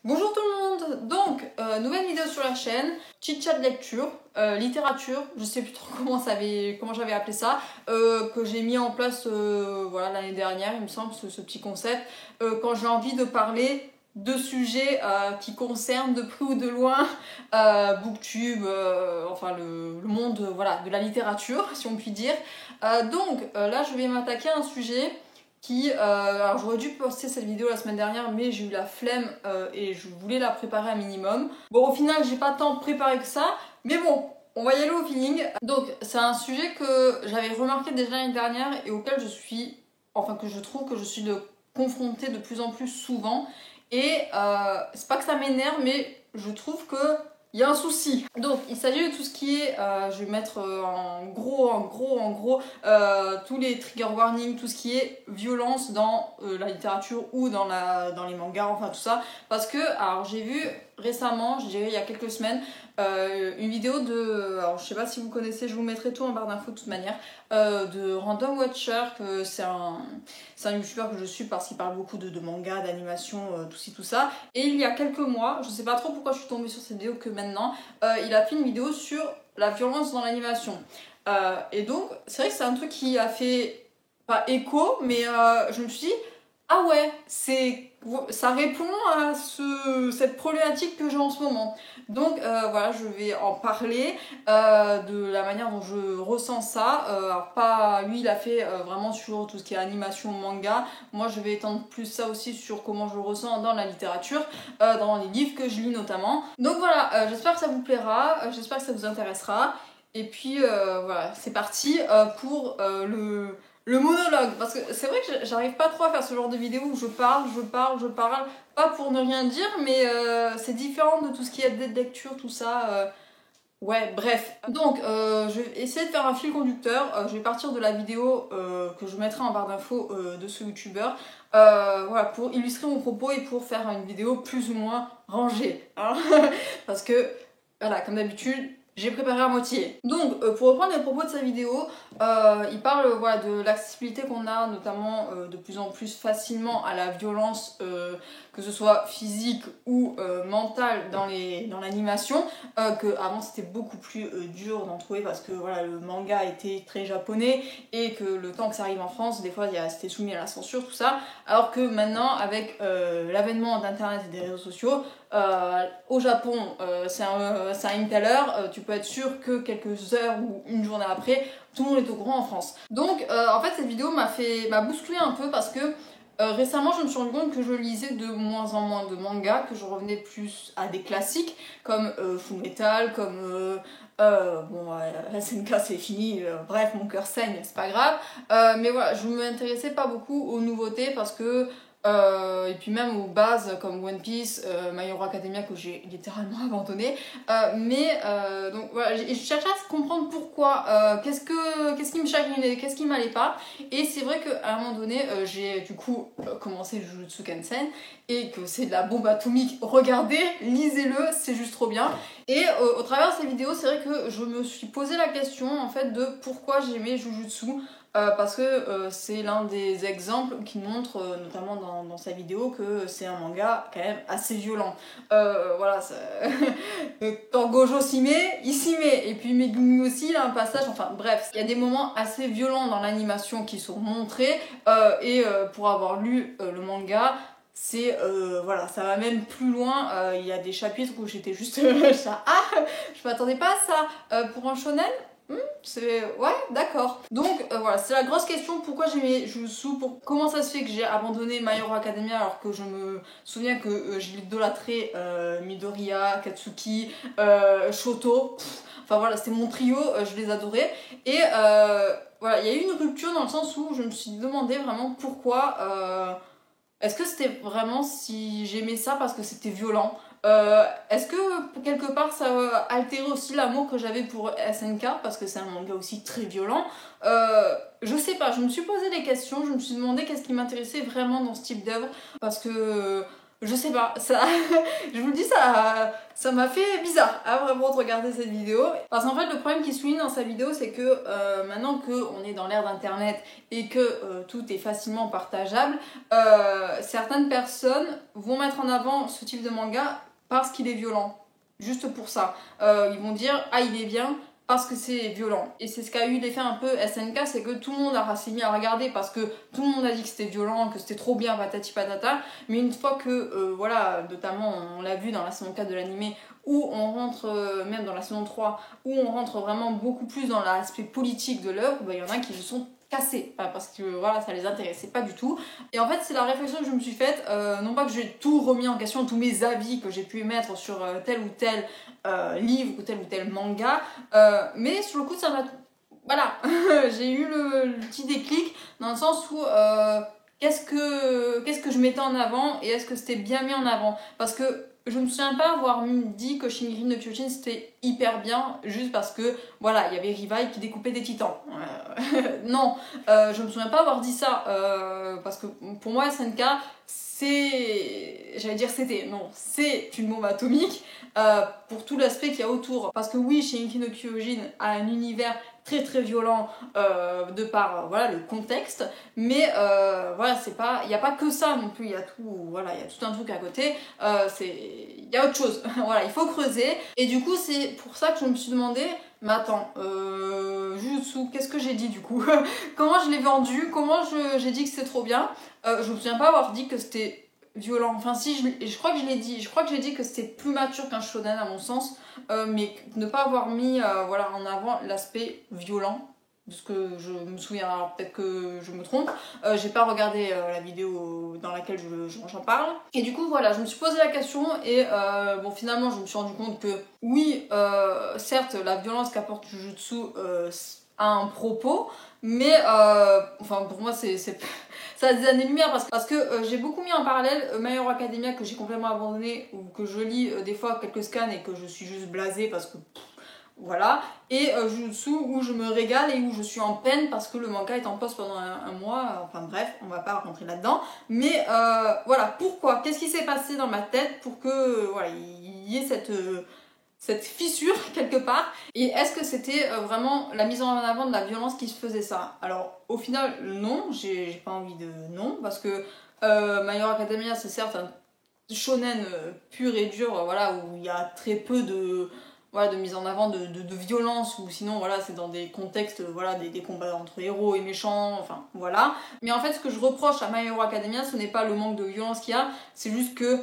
Bonjour tout le monde. Donc, nouvelle vidéo sur la chaîne, chit-chat lecture, littérature, je sais plus trop comment j'avais appelé ça, que j'ai mis en place voilà, l'année dernière, il me semble, ce petit concept, quand j'ai envie de parler de sujets qui concernent de près ou de loin Booktube, enfin le monde voilà, de la littérature, si on peut dire. Donc, là, je vais m'attaquer à un sujet alors j'aurais dû poster cette vidéo la semaine dernière, mais j'ai eu la flemme et je voulais la préparer un minimum. Bon, au final, j'ai pas tant préparé que ça, mais bon, on va y aller au feeling. Donc, c'est un sujet que j'avais remarqué déjà l'année dernière et auquel que je trouve que je suis confrontée de plus en plus souvent. Et c'est pas que ça m'énerve, mais je trouve que il y a un souci. Donc, il s'agit de tout ce qui est, je vais mettre en gros, tous les trigger warnings, tout ce qui est violence dans la littérature ou dans les mangas, enfin tout ça. Parce que, alors j'ai vu récemment, je dirais il y a quelques semaines, une vidéo alors je sais pas si vous connaissez, je vous mettrai tout en barre d'infos de toute manière, de Random Watcher, que c'est un youtubeur que je suis parce qu'il parle beaucoup de manga, d'animation, tout ci tout ça. Et il y a quelques mois, je sais pas trop pourquoi je suis tombée sur cette vidéo que maintenant, il a fait une vidéo sur la violence dans l'animation. Et donc, c'est vrai que c'est un truc qui a fait, pas écho, mais je me suis dit, ah ouais, ça répond à cette problématique que j'ai en ce moment. Donc voilà, je vais en parler de la manière dont je ressens ça. Alors pas, lui il a fait vraiment sur tout ce qui est animation, manga. Moi je vais étendre plus ça aussi sur comment je le ressens dans la littérature, dans les livres que je lis notamment. Donc voilà, j'espère que ça vous plaira, j'espère que ça vous intéressera. Et puis voilà, c'est parti pour le monologue, parce que c'est vrai que j'arrive pas trop à faire ce genre de vidéo où je parle, pas pour ne rien dire, mais c'est différent de tout ce qui est de lecture, tout ça. Ouais, bref. Donc, je vais essayer de faire un fil conducteur. Je vais partir de la vidéo que je mettrai en barre d'infos de ce youtubeur. Voilà, pour illustrer mon propos et pour faire une vidéo plus ou moins rangée. Hein. Parce que, voilà, comme d'habitude, j'ai préparé à moitié. Donc, pour reprendre les propos de sa vidéo, il parle voilà, de l'accessibilité qu'on a, notamment de plus en plus facilement à la violence, que ce soit physique ou mentale dans l'animation, que avant c'était beaucoup plus dur d'en trouver parce que voilà, le manga était très japonais et que le temps que ça arrive en France, des fois c'était soumis à la censure, tout ça, alors que maintenant, avec l'avènement d'internet et des réseaux sociaux, au Japon, c'est à une telle heure, tu peux être sûr que quelques heures ou une journée après, tout le monde est au courant en France. Donc en fait cette vidéo m'a bousculé un peu parce que récemment je me suis rendu compte que je lisais de moins en moins de mangas, que je revenais plus à des classiques comme Fullmetal, comme SNK c'est fini, bref mon cœur saigne, c'est pas grave. Mais voilà, je m'intéressais pas beaucoup aux nouveautés parce que et puis même aux bases comme One Piece, My Hero Academia que j'ai littéralement abandonné. Donc voilà, je cherchais à comprendre pourquoi, qu'est-ce qui me chagrinait, qu'est-ce qui m'allait pas. Et c'est vrai qu'à un moment donné, j'ai du coup commencé Jujutsu Kaisen et que c'est de la bombe atomique. Regardez, lisez-le, c'est juste trop bien. Et au travers de ces vidéos, c'est vrai que je me suis posé la question en fait de pourquoi j'aimais Jujutsu. Parce que c'est l'un des exemples qui montre, notamment dans sa vidéo, que c'est un manga quand même assez violent. Voilà, quand Gojo s'y met, il s'y met. Et puis Megumi aussi, il a un passage, enfin bref, il y a des moments assez violents dans l'animation qui sont montrés. Pour avoir lu le manga, voilà, ça va même plus loin. Il y a des chapitres où j'étais juste je m'attendais pas à ça. Pour un shonen, ouais, d'accord. Donc voilà, c'est la grosse question, pourquoi j'aimais Jujutsu, comment ça se fait que j'ai abandonné My Hero Academia alors que je me souviens que j'ai idolâtré Midoriya, Katsuki, Shoto. Enfin voilà, c'était mon trio, je les adorais. Et voilà, il y a eu une rupture dans le sens où je me suis demandé vraiment pourquoi. Est-ce que c'était vraiment si j'aimais ça parce que c'était violent? Est-ce que quelque part ça a altéré aussi l'amour que j'avais pour SNK parce que c'est un manga aussi très violent? Je sais pas, je me suis posé des questions, je me suis demandé qu'est-ce qui m'intéressait vraiment dans ce type d'œuvre parce que Je sais pas, ça, je vous le dis, ça m'a fait bizarre vraiment de regarder cette vidéo. Parce qu'en fait, le problème qu'il souligne dans sa vidéo, c'est que maintenant qu'on est dans l'ère d'internet et que tout est facilement partageable, certaines personnes vont mettre en avant ce type de manga parce qu'il est violent. Juste pour ça. Ils vont dire, ah, il est bien parce que c'est violent. Et c'est ce qu'a eu l'effet un peu SNK, c'est que tout le monde s'est mis à regarder parce que tout le monde a dit que c'était violent, que c'était trop bien, patati patata. Mais une fois que, voilà, notamment on l'a vu dans la saison 4 de l'animé, où on rentre, même dans la saison 3, où on rentre vraiment beaucoup plus dans l'aspect politique de l'œuvre, bah, y en a qui se sont cassés, parce que voilà, ça les intéressait pas du tout. Et en fait, c'est la réflexion que je me suis faite, non pas que j'ai tout remis en question, tous mes avis que j'ai pu émettre sur tel ou tel livre ou tel manga, mais sur le coup, ça m'a... Voilà, j'ai eu le petit déclic dans le sens où qu'est-ce que je mettais en avant et est-ce que c'était bien mis en avant? Parce que je me souviens pas avoir dit que Shingeki no Kyojin c'était hyper bien juste parce que voilà, il y avait Rivai qui découpait des titans. Non, je me souviens pas avoir dit ça parce que pour moi SNK c'est, j'allais dire c'était, non, c'est une bombe atomique pour tout l'aspect qu'il y a autour. Parce que oui, Shingeki no Kyojin a un univers très très violent de par voilà, le contexte, mais voilà, c'est pas, il n'y a pas que ça non plus, il y a tout, voilà, il y a tout un truc à côté, il y a autre chose, voilà, il faut creuser. Et du coup, c'est pour ça que je me suis demandé, mais attends, Jujutsu, qu'est-ce que j'ai dit du coup? Comment je l'ai vendu? Comment j'ai dit que c'était trop bien? Je me souviens pas avoir dit que c'était violent. Enfin si, je crois que je l'ai dit. Je crois que j'ai dit que c'était plus mature qu'un shonen à mon sens. Mais ne pas avoir mis voilà, en avant l'aspect violent. De ce que je me souviens, alors peut-être que je me trompe. J'ai pas regardé la vidéo dans laquelle j'en parle. Et du coup voilà, je me suis posé la question et bon finalement je me suis rendu compte que oui, certes la violence qu'apporte Jujutsu a un propos, mais enfin pour moi c'est ça a des années-lumière parce que j'ai beaucoup mis en parallèle My Hero Academia que j'ai complètement abandonné ou que je lis des fois quelques scans et que je suis juste blasée parce que voilà, et Jujutsu où je me régale et où je suis en peine parce que le manga est en pause pendant un mois, enfin bref, on va pas rentrer là-dedans, mais voilà, pourquoi? Qu'est-ce qui s'est passé dans ma tête pour que voilà, il y ait cette fissure quelque part, et est-ce que c'était vraiment la mise en avant de la violence qui se faisait ça? Alors au final non, j'ai pas envie de non, parce que My Hero Academia c'est certes un shonen pur et dur, voilà, où il y a très peu de voilà, de mise en avant de violence, ou sinon voilà, c'est dans des contextes, voilà, des combats entre héros et méchants, enfin voilà. Mais en fait ce que je reproche à My Hero Academia, ce n'est pas le manque de violence qu'il y a, c'est juste que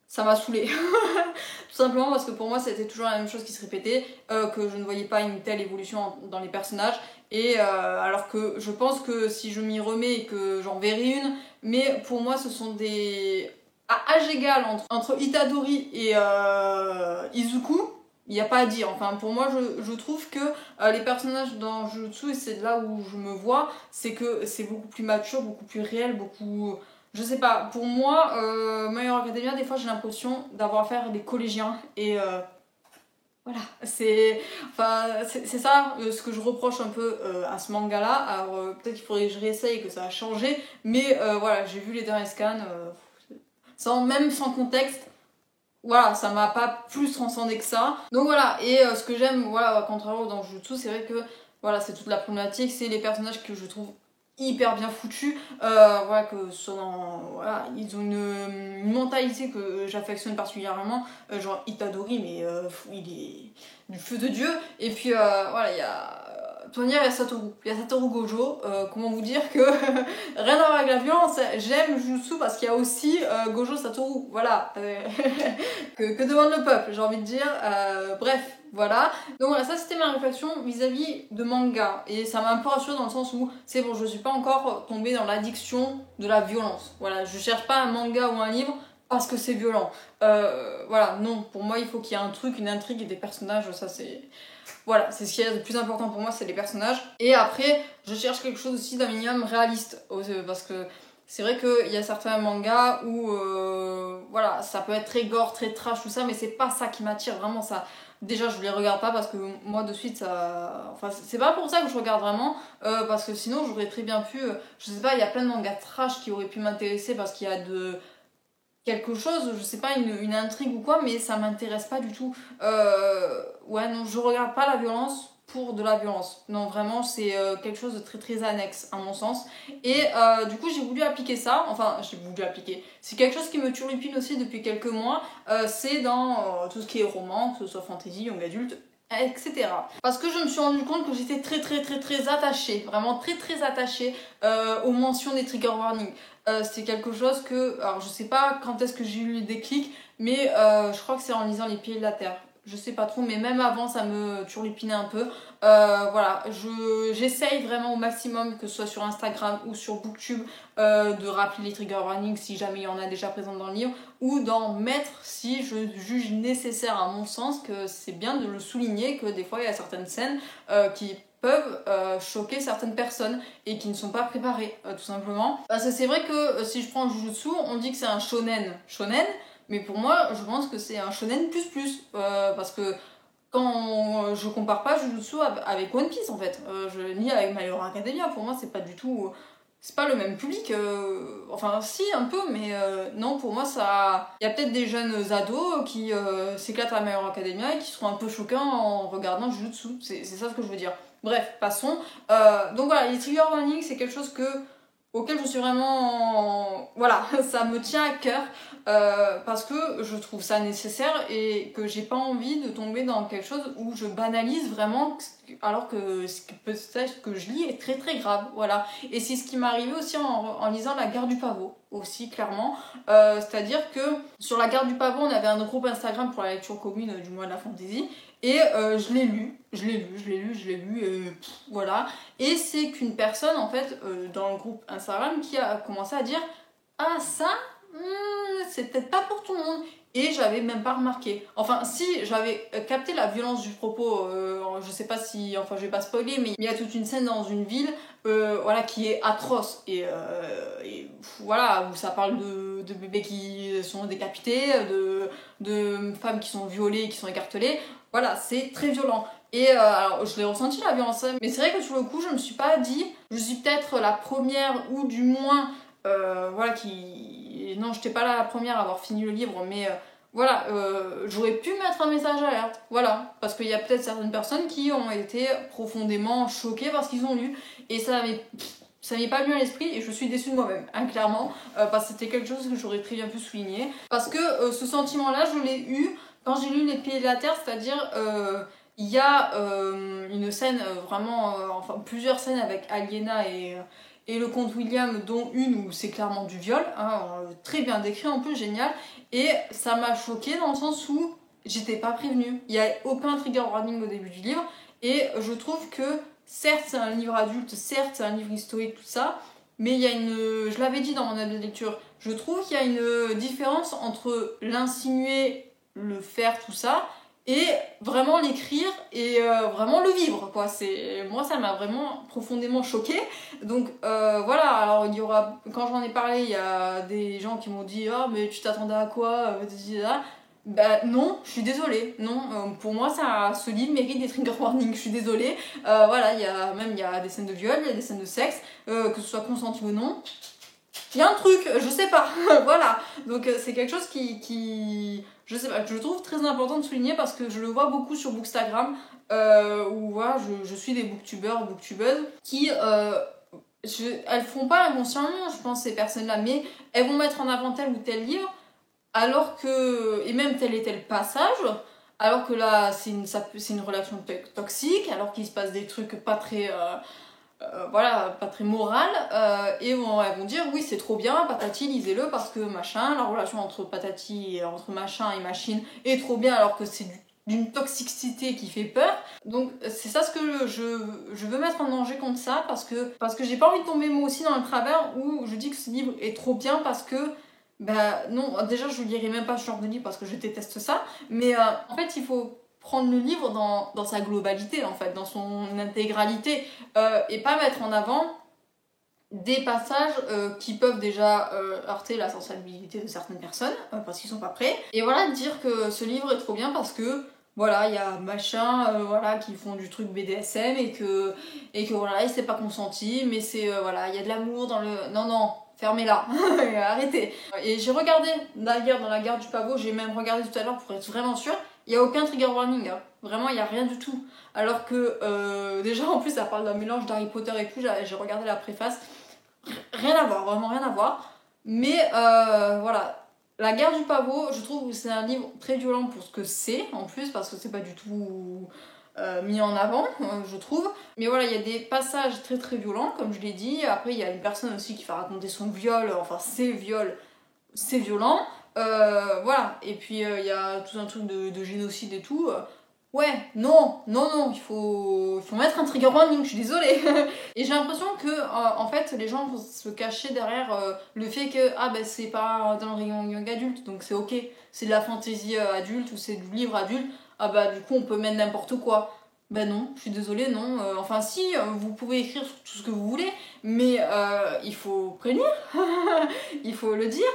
ça m'a saoulée. Tout simplement parce que pour moi c'était toujours la même chose qui se répétait, que je ne voyais pas une telle évolution dans les personnages, et alors que je pense que si je m'y remets et que j'en verrai une, mais pour moi ce sont des... à âge égal entre Itadori et Izuku, il n'y a pas à dire. Enfin, pour moi, je trouve que les personnages dans Jujutsu, et c'est là où je me vois, c'est que c'est beaucoup plus mature, beaucoup plus réel, beaucoup... Je sais pas, pour moi, My Hero Academia, des fois, j'ai l'impression d'avoir affaire à des collégiens. Et voilà, c'est ça ce que je reproche un peu à ce manga-là. Alors, peut-être qu'il faudrait que je réessaye et que ça a changé. Mais voilà, j'ai vu les derniers scans, même sans contexte. Voilà, ça m'a pas plus transcendé que ça. Donc voilà, et ce que j'aime, voilà, contrairement dans Jujutsu, c'est vrai que voilà, c'est toute la problématique, c'est les personnages que je trouve hyper bien foutus. Voilà, que voilà, ils ont une mentalité que j'affectionne particulièrement. Genre Itadori, mais il est du feu de Dieu. Et puis voilà, il y a. Tonnerre, il y a Satoru. Il y a Satoru Gojo. Comment vous dire que rien à voir avec la violence. J'aime Jujutsu parce qu'il y a aussi Gojo Satoru. Voilà. que demande le peuple, j'ai envie de dire. Bref, voilà. Donc voilà, ça c'était ma réflexion vis-à-vis de manga. Et ça m'a un peu rassurée dans le sens où c'est bon, je suis pas encore tombée dans l'addiction de la violence. Voilà, je cherche pas un manga ou un livre parce que c'est violent. Voilà, non, pour moi il faut qu'il y ait un truc, une intrigue et des personnages, ça c'est... Voilà, c'est ce qui est le plus important pour moi, c'est les personnages. Et après, je cherche quelque chose aussi d'un minimum réaliste. Parce que c'est vrai qu'il y a certains mangas où voilà, ça peut être très gore, très trash, tout ça, mais c'est pas ça qui m'attire vraiment. Ça. Déjà, je les regarde pas parce que moi de suite, ça. Enfin, c'est pas pour ça que je regarde vraiment, parce que sinon j'aurais très bien pu. Je sais pas, il y a plein de mangas trash qui auraient pu m'intéresser parce qu'il y a quelque chose, je sais pas, une intrigue ou quoi, mais ça m'intéresse pas du tout. Ouais, non, je regarde pas la violence pour de la violence. Non, vraiment, c'est quelque chose de très très annexe, à mon sens. Et du coup, j'ai voulu appliquer ça. Enfin, j'ai voulu appliquer. C'est quelque chose qui me turlupine aussi depuis quelques mois. C'est dans tout ce qui est roman, que ce soit fantasy, young adulte, etc. Parce que je me suis rendu compte que j'étais très très très très attachée, vraiment très très attachée aux mentions des trigger warnings. C'est quelque chose que, alors je sais pas quand est-ce que j'ai eu le déclic, mais je crois que c'est en lisant Les Pieds de la Terre. Je sais pas trop, mais même avant ça me turlupinait un peu. Voilà, j'essaye vraiment au maximum, que ce soit sur Instagram ou sur Booktube, de rappeler les trigger warnings si jamais il y en a déjà présentes dans le livre, ou d'en mettre si je juge nécessaire à mon sens, que c'est bien de le souligner, que des fois il y a certaines scènes qui peuvent choquer certaines personnes et qui ne sont pas préparées, tout simplement. Parce que c'est vrai que si je prends Jujutsu, on dit que c'est un shonen, mais pour moi, je pense que c'est un shonen plus plus, parce que quand je compare pas Jujutsu avec One Piece en fait, ni avec My Hero Academia, pour moi c'est pas du tout, c'est pas le même public, enfin si un peu, mais non, pour moi ça, il y a peut-être des jeunes ados qui s'éclatent à My Hero Academia et qui seront un peu choquants en regardant Jujutsu, c'est ça ce que je veux dire. Bref, passons. Donc voilà, les trigger warnings, c'est quelque chose auquel je suis vraiment... Voilà, ça me tient à cœur parce que je trouve ça nécessaire et que j'ai pas envie de tomber dans quelque chose où je banalise vraiment alors que ce que peut-être que je lis est très très grave. Voilà. Et c'est ce qui m'est arrivé aussi en lisant La Gare du Pavot, aussi clairement. C'est-à-dire que sur La Gare du Pavot, on avait un groupe Instagram pour la lecture commune du mois de la fantasy. Et je l'ai lu, et voilà. Et c'est qu'une personne, en fait, dans le groupe Instagram, qui a commencé à dire « Ah, ça, c'est peut-être pas pour tout le monde ». Et j'avais même pas remarqué. Enfin, si, j'avais capté la violence du propos. Je sais pas si... Enfin, je vais pas spoiler, mais il y a toute une scène dans une ville voilà, qui est atroce. Et voilà, où ça parle de bébés qui sont décapités, de femmes qui sont violées, qui sont écartelées. Voilà, c'est très violent. Et alors, je l'ai ressenti la violence, mais c'est vrai que sur le coup, je me suis pas dit, je suis peut-être la première, ou du moins, voilà, qui. Non, j'étais pas la première à avoir fini le livre, mais voilà, j'aurais pu mettre un message alerte. Voilà, parce qu'il y a peut-être certaines personnes qui ont été profondément choquées par ce qu'ils ont lu, et ça m'est pas venu à l'esprit et je suis déçue de moi-même, hein, clairement, parce que c'était quelque chose que j'aurais très bien pu souligner. Parce que ce sentiment-là, je l'ai eu quand j'ai lu Les Pieds de la Terre, c'est-à-dire il y a une scène vraiment, enfin plusieurs scènes avec Aliena et le comte William, dont une où c'est clairement du viol, hein, très bien décrit en plus, génial, et ça m'a choquée dans le sens où j'étais pas prévenue. Il n'y a aucun trigger warning au début du livre, et je trouve que certes c'est un livre adulte, certes c'est un livre historique, tout ça, mais il y a je l'avais dit dans mon avis de lecture, je trouve qu'il y a une différence entre l'insinuer, le faire, tout ça, et vraiment l'écrire et vraiment le vivre, quoi. Moi ça m'a vraiment profondément choquée. Donc voilà, alors il y aura, quand j'en ai parlé, il y a des gens qui m'ont dit ah mais tu t'attendais à quoi, bah non, je suis désolée, non, pour moi ce livre mérite des trigger warnings, je suis désolée. Voilà, il y a des scènes de viol, il y a des scènes de sexe, que ce soit consenti ou non, il y a un truc, je sais pas. Voilà, donc c'est quelque chose qui je sais pas, je trouve très important de souligner parce que je le vois beaucoup sur Bookstagram, où voilà, je suis des booktubeurs, booktubeuses qui elles font pas inconsciemment, je pense, ces personnes-là, mais elles vont mettre en avant tel ou tel livre, alors que, et même tel et tel passage, alors que là c'est une relation toxique, alors qu'il se passe des trucs pas très voilà, pas très morales, et elles vont dire oui c'est trop bien, patati lisez-le parce que machin, la relation entre patati et entre machin et machine est trop bien alors que c'est d'une toxicité qui fait peur. Donc c'est ça ce que je veux mettre en danger contre ça, parce que j'ai pas envie de tomber moi aussi dans le travers où je dis que ce livre est trop bien parce que bah non, déjà je lirai même pas ce genre de livre parce que je déteste ça, mais en fait il faut prendre le livre dans sa globalité, en fait, dans son intégralité, et pas mettre en avant des passages qui peuvent déjà heurter la sensibilité de certaines personnes, parce qu'ils sont pas prêts, et voilà, dire que ce livre est trop bien parce que voilà, il y a machin, voilà, qui font du truc BDSM et que voilà, et c'est pas consenti, mais c'est voilà, il y a de l'amour dans le. Non, non, fermez-la, arrêtez. Et j'ai regardé d'ailleurs dans la gare du pavot, j'ai même regardé tout à l'heure pour être vraiment sûre, il n'y a aucun trigger warning, hein. Vraiment il n'y a rien du tout. Alors que déjà en plus ça parle d'un mélange d'Harry Potter et tout, j'ai regardé la préface, rien à voir, vraiment rien à voir. Mais voilà, la gare du pavot, je trouve que c'est un livre très violent pour ce que c'est en plus, parce que c'est pas du tout mis en avant, je trouve. Mais voilà, il y a des passages très très violents, comme je l'ai dit. Après, il y a une personne aussi qui va raconter son viol, enfin ses viols, c'est violent. Voilà, et puis il y a tout un truc de génocide et tout. Ouais, non, non, non, il faut mettre un trigger warning, je suis désolée. Et j'ai l'impression que, en fait, les gens vont se cacher derrière le fait que, ah ben c'est pas dans le rayon young adulte, donc c'est ok, c'est de la fantaisie adulte ou c'est du livre adulte, ah bah du coup on peut mettre n'importe quoi. Ben non, je suis désolée, non. Enfin si, vous pouvez écrire tout ce que vous voulez, mais il faut prévenir, il faut le dire.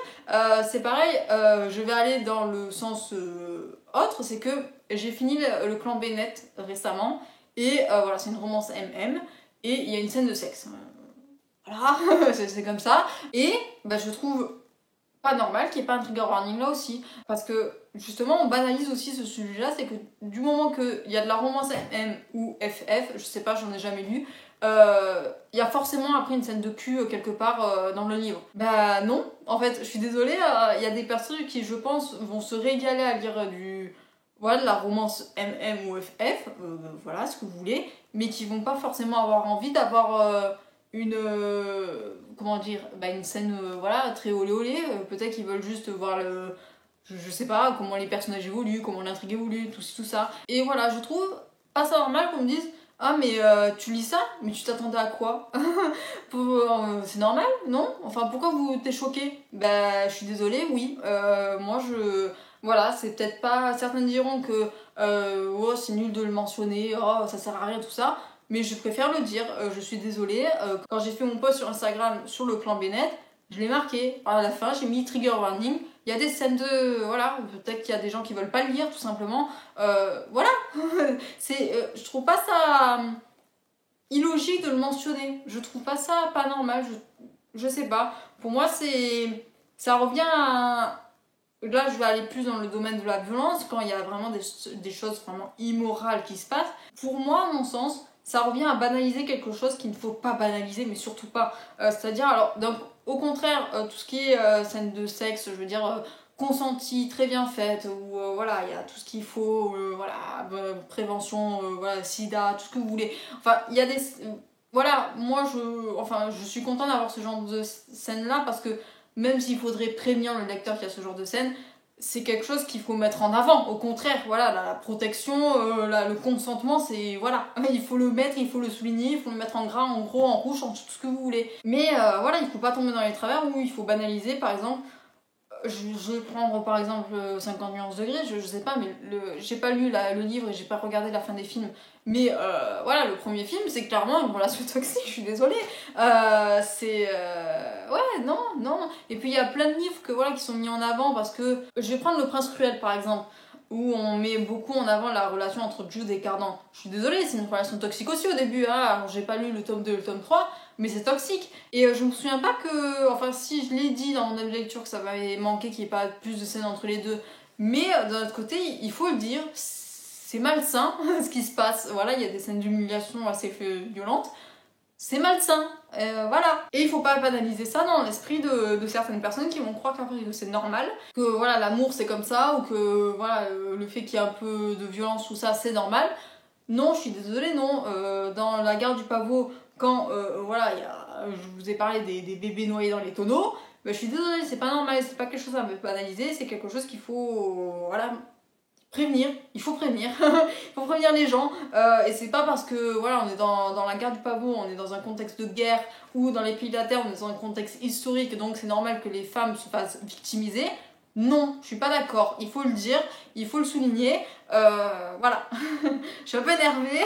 C'est pareil, je vais aller dans le sens autre, c'est que j'ai fini le clan Bennett récemment, et voilà, c'est une romance MM, et il y a une scène de sexe. Voilà, c'est comme ça. Et bah, je trouve pas normal qu'il n'y ait pas un trigger warning là aussi. Parce que justement, on banalise aussi ce sujet-là, c'est que du moment qu'il y a de la romance MM ou FF, je sais pas, j'en ai jamais lu, il y a forcément après une scène de cul quelque part dans le livre. Bah non, en fait, je suis désolée, il y a des personnes qui, je pense, vont se régaler à lire voilà, de la romance MM ou FF, voilà, ce que vous voulez, mais qui vont pas forcément avoir envie d'avoir une comment dire, bah une scène voilà, très olé olé. Peut-être qu'ils veulent juste voir le je sais pas comment les personnages évoluent, comment l'intrigue évolue, tout ça. Et voilà, je trouve pas ça normal qu'on me dise ah mais tu lis ça, mais tu t'attendais à quoi? C'est normal, non? Enfin pourquoi vous t'es choqué? Bah je suis désolée, oui. Moi je voilà, c'est peut-être pas. Certains diront que oh, c'est nul de le mentionner, oh, ça sert à rien, tout ça. Mais je préfère le dire, je suis désolée. Quand j'ai fait mon post sur Instagram sur le clan Bennett, je l'ai marqué. À la fin, j'ai mis trigger warning. Il y a des scènes de. Voilà, peut-être qu'il y a des gens qui veulent pas le lire, tout simplement. Voilà. Je trouve pas ça illogique de le mentionner. Je trouve pas ça pas normal. Je sais pas. Pour moi, c'est. Ça revient à. Là, je vais aller plus dans le domaine de la violence, quand il y a vraiment des choses vraiment immorales qui se passent. Pour moi, à mon sens, ça revient à banaliser quelque chose qu'il ne faut pas banaliser, mais surtout pas. C'est-à-dire, alors, donc, au contraire, tout ce qui est scène de sexe, je veux dire, consentie, très bien faite, où voilà, il y a tout ce qu'il faut, voilà, prévention, voilà, sida, tout ce que vous voulez. Enfin, il y a des. Voilà, moi, je suis contente d'avoir ce genre de scène-là parce que même s'il faudrait prévenir le lecteur qu'il y a ce genre de scène, c'est quelque chose qu'il faut mettre en avant. Au contraire, voilà, la protection, le consentement, c'est voilà, il faut le mettre, il faut le souligner, il faut le mettre en gras, en gros, en rouge, en tout ce que vous voulez. Mais voilà, il faut pas tomber dans les travers où il faut banaliser, par exemple. Je vais prendre par exemple 50 nuances degrés, je sais pas, mais j'ai pas lu le livre et j'ai pas regardé la fin des films. Mais voilà, le premier film, c'est clairement une relation toxique, je suis désolée. Ouais, non, non. Et puis il y a plein de livres voilà, qui sont mis en avant parce que. Je vais prendre Le Prince Cruel par exemple, où on met beaucoup en avant la relation entre Jude et Cardan. Je suis désolée, c'est une relation toxique aussi au début. Hein. Alors j'ai pas lu le tome 2 et le tome 3, mais c'est toxique. Et je me souviens pas que. Enfin, si je l'ai dit dans mon avis de lecture que ça m'avait manqué qu'il n'y ait pas plus de scènes entre les deux. Mais d'un autre côté, il faut le dire, c'est malsain ce qui se passe. Voilà, il y a des scènes d'humiliation assez violentes. C'est malsain. Voilà. Et il faut pas banaliser ça dans l'esprit de certaines personnes qui vont croire que c'est normal, que voilà, l'amour c'est comme ça, ou que voilà, le fait qu'il y ait un peu de violence, tout ça, c'est normal. Non, je suis désolée, non. Dans la gare du pavot, quand voilà, je vous ai parlé des bébés noyés dans les tonneaux, je suis désolée, c'est pas normal, c'est pas quelque chose à banaliser, c'est quelque chose qu'il faut voilà, prévenir, il faut prévenir, il faut prévenir les gens, et c'est pas parce que voilà, on est dans la gare du pavot, on est dans un contexte de guerre, ou dans les pays de la terre, on est dans un contexte historique, donc c'est normal que les femmes se fassent victimiser. Non, je suis pas d'accord, il faut le dire, il faut le souligner, voilà. Je suis un peu énervée,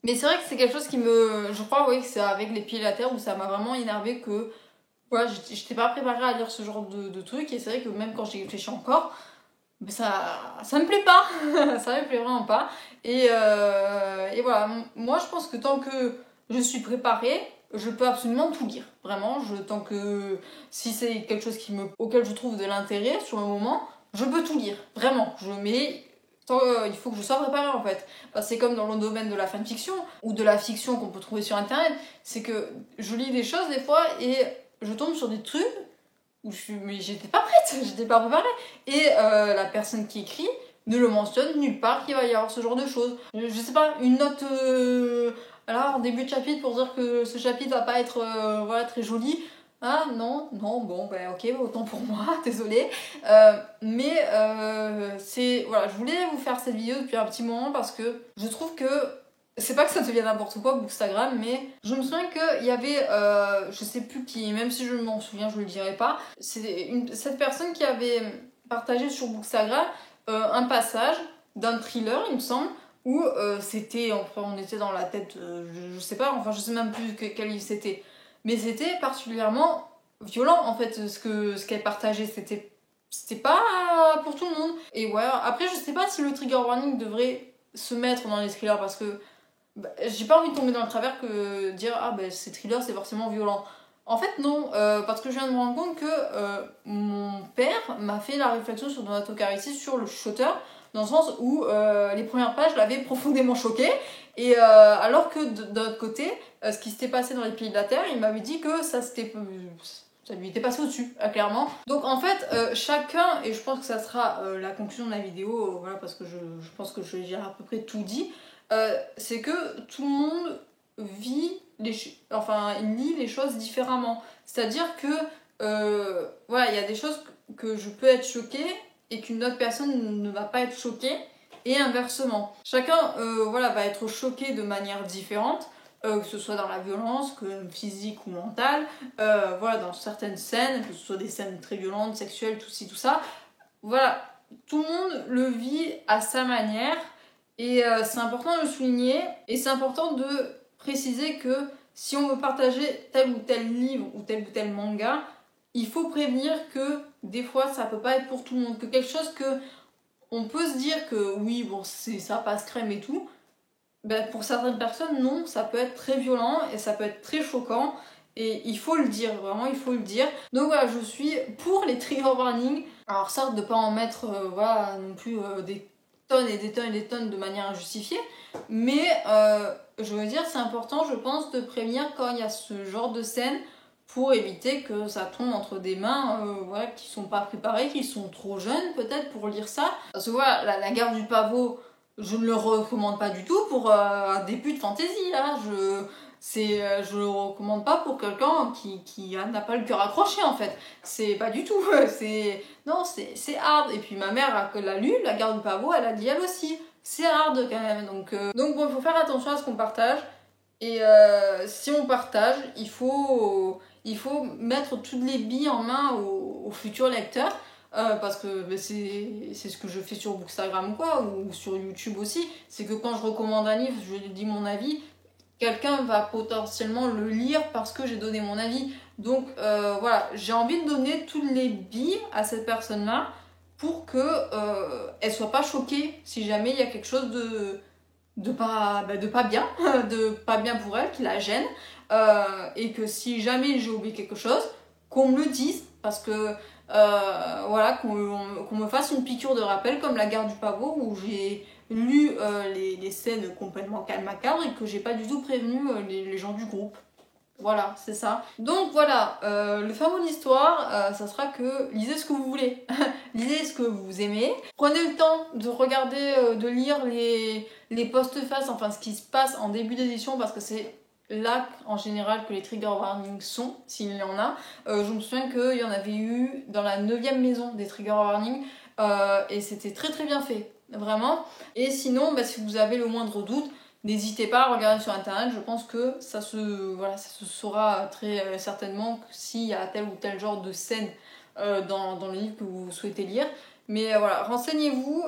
mais c'est vrai que c'est quelque chose qui je crois oui, que c'est avec les pieds de la terre où ça m'a vraiment énervée que voilà, j'étais pas préparée à lire ce genre de truc, et c'est vrai que même quand j'y réfléchis encore, mais ça me plaît pas, ça me plaît vraiment pas. Et voilà, moi je pense que tant que je suis préparée, je peux absolument tout lire. Vraiment, tant que si c'est quelque chose auquel je trouve de l'intérêt sur le moment, je peux tout lire. Vraiment, il faut que je sois préparée en fait. Parce que c'est comme dans le domaine de la fanfiction ou de la fiction qu'on peut trouver sur internet, c'est que je lis des choses des fois et je tombe sur des trucs où mais j'étais pas prête, j'étais pas préparée. Et la personne qui écrit ne le mentionne nulle part qu'il va y avoir ce genre de choses. Je sais pas, une note en début de chapitre pour dire que ce chapitre va pas être très joli. Ah non, bon, ben ok, autant pour moi, désolée. Je voulais vous faire cette vidéo depuis un petit moment parce que je trouve que c'est pas que ça devient n'importe quoi, Bookstagram, mais je me souviens qu'il y avait, je sais plus qui, même si je m'en souviens, je le dirai pas, cette personne qui avait partagé sur Bookstagram un passage d'un thriller, il me semble, où on était dans la tête, je sais pas, enfin je sais même plus quel livre c'était. Mais c'était particulièrement violent en fait ce qu'elle partageait. C'était pas pour tout le monde. Et ouais, après je sais pas si le trigger warning devrait se mettre dans les thrillers parce que j'ai pas envie de tomber dans le travers que dire ces thrillers c'est forcément violent. En fait non, parce que je viens de me rendre compte que mon père m'a fait la réflexion sur Donato Carisi sur le chuchoteur, dans le sens où les premières pages l'avaient profondément choqué, et alors que d'un autre côté, ce qui s'était passé dans les pays de la Terre, il m'avait dit que ça lui était passé au-dessus, clairement. Donc en fait, chacun, et je pense que ça sera la conclusion de la vidéo, voilà, parce que je pense que je j'ai à peu près tout dit, c'est que tout le monde il lit les choses différemment. C'est-à-dire que, il y a des choses que je peux être choquée et qu'une autre personne ne va pas être choquée, et inversement. Chacun va être choqué de manière différente, que ce soit dans la violence, que physique ou mentale, dans certaines scènes, que ce soit des scènes très violentes, sexuelles, tout ci, tout ça. Voilà, tout le monde le vit à sa manière, et c'est important de le souligner, et c'est important de préciser que si on veut partager tel ou tel livre ou tel manga, il faut prévenir que des fois ça peut pas être pour tout le monde, que quelque chose que on peut se dire que oui, bon, ça passe crème et tout, pour certaines personnes, non, ça peut être très violent et ça peut être très choquant, et il faut le dire, vraiment, il faut le dire. Donc voilà, je suis pour les trigger warnings. Alors certes, de pas en mettre non plus des tonnes et des tonnes et des tonnes de manière injustifiée, mais je veux dire, c'est important, je pense, de prévenir quand il y a ce genre de scène, pour éviter que ça tombe entre des mains qui sont pas préparées, qui sont trop jeunes peut-être pour lire ça. Parce que voilà, la guerre du pavot, je ne le recommande pas du tout pour un début de fantasy. Hein. Je le recommande pas pour quelqu'un qui n'a pas le cœur accroché en fait. C'est pas du tout. C'est hard. Et puis ma mère l'a lu, la guerre du pavot, elle a dit elle aussi. C'est hard quand même. Donc bon, il faut faire attention à ce qu'on partage. Et si on partage, il faut mettre toutes les billes en main aux futurs lecteurs, parce que c'est ce que je fais sur Bookstagram ou sur YouTube aussi. C'est que quand je recommande un livre, je dis mon avis, quelqu'un va potentiellement le lire parce que j'ai donné mon avis. Donc j'ai envie de donner toutes les billes à cette personne-là pour que elle soit pas choquée si jamais il y a quelque chose de pas bien, de pas bien pour elle, qui la gêne, et que si jamais j'ai oublié quelque chose, qu'on me le dise, parce que qu'on me fasse une piqûre de rappel comme la guerre du pavot, où j'ai lu les scènes complètement macabres et que j'ai pas du tout prévenu les gens du groupe. Voilà, c'est ça. Donc voilà, le fin mot de l'histoire, ça sera que lisez ce que vous voulez. Lisez ce que vous aimez. Prenez le temps de regarder, de lire les postfaces, enfin ce qui se passe en début d'édition, parce que c'est là en général que les trigger warnings sont, s'il y en a. Je me souviens qu'il y en avait eu dans la 9e maison des trigger warnings, et c'était très très bien fait, vraiment. Et sinon, si vous avez le moindre doute, n'hésitez pas à regarder sur internet, je pense que ça se saura très certainement s'il y a tel ou tel genre de scène dans le livre que vous souhaitez lire. Mais renseignez-vous,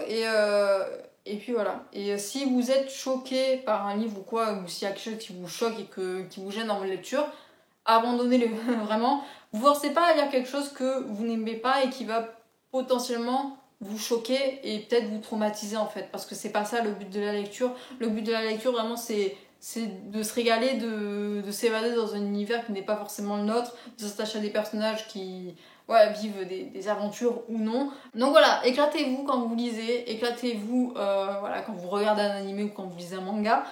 et puis voilà. Et si vous êtes choqué par un livre ou quoi, ou s'il y a quelque chose qui vous choque et qui vous gêne dans votre lecture, abandonnez-le vraiment. Vous forcez pas à lire quelque chose que vous n'aimez pas et qui va potentiellement vous choquer et peut-être vous traumatiser en fait, parce que c'est pas ça le but de la lecture. Le but de la lecture vraiment, c'est c'est de se régaler, de s'évader dans un univers qui n'est pas forcément le nôtre, de s'attacher à des personnages qui vivent des aventures ou non. Donc voilà, éclatez-vous quand vous lisez, éclatez-vous quand vous regardez un animé ou quand vous lisez un manga.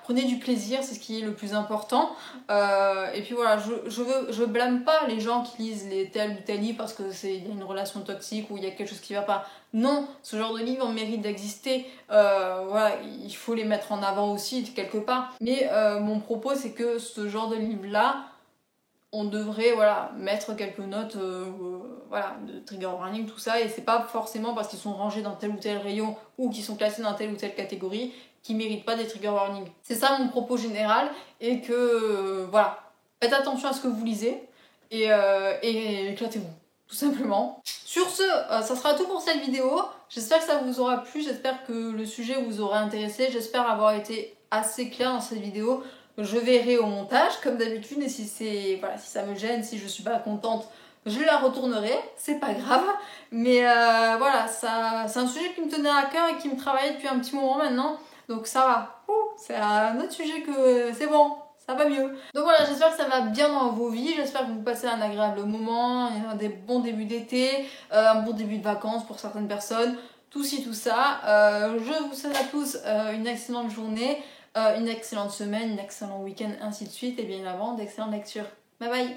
Prenez du plaisir, c'est ce qui est le plus important. Et puis voilà, je blâme pas les gens qui lisent les tel ou tel livre parce que y a une relation toxique ou il y a quelque chose qui va pas. Non, ce genre de livre mérite d'exister. Il faut les mettre en avant aussi quelque part. Mais mon propos, c'est que ce genre de livre-là, on devrait mettre quelques notes de trigger warning, tout ça, et c'est pas forcément parce qu'ils sont rangés dans tel ou tel rayon ou qu'ils sont classés dans telle ou telle catégorie qu'ils méritent pas des trigger warnings. C'est ça mon propos général, et que faites attention à ce que vous lisez et éclatez-vous, tout simplement. Sur ce, ça sera tout pour cette vidéo. J'espère que ça vous aura plu, j'espère que le sujet vous aura intéressé, j'espère avoir été assez clair dans cette vidéo. Je verrai au montage, comme d'habitude, et si ça me gêne, si je suis pas contente, je la retournerai, c'est pas grave. Mais c'est un sujet qui me tenait à cœur et qui me travaillait depuis un petit moment maintenant, donc ça va. C'est un autre sujet que c'est bon, ça va mieux. Donc voilà, j'espère que ça va bien dans vos vies, j'espère que vous passez un agréable moment, des bons débuts d'été, un bon début de vacances pour certaines personnes, tout ci, tout ça. Je vous souhaite à tous une excellente journée, une excellente semaine, un excellent week-end, ainsi de suite, et bien avant, d'excellentes lectures. Bye bye!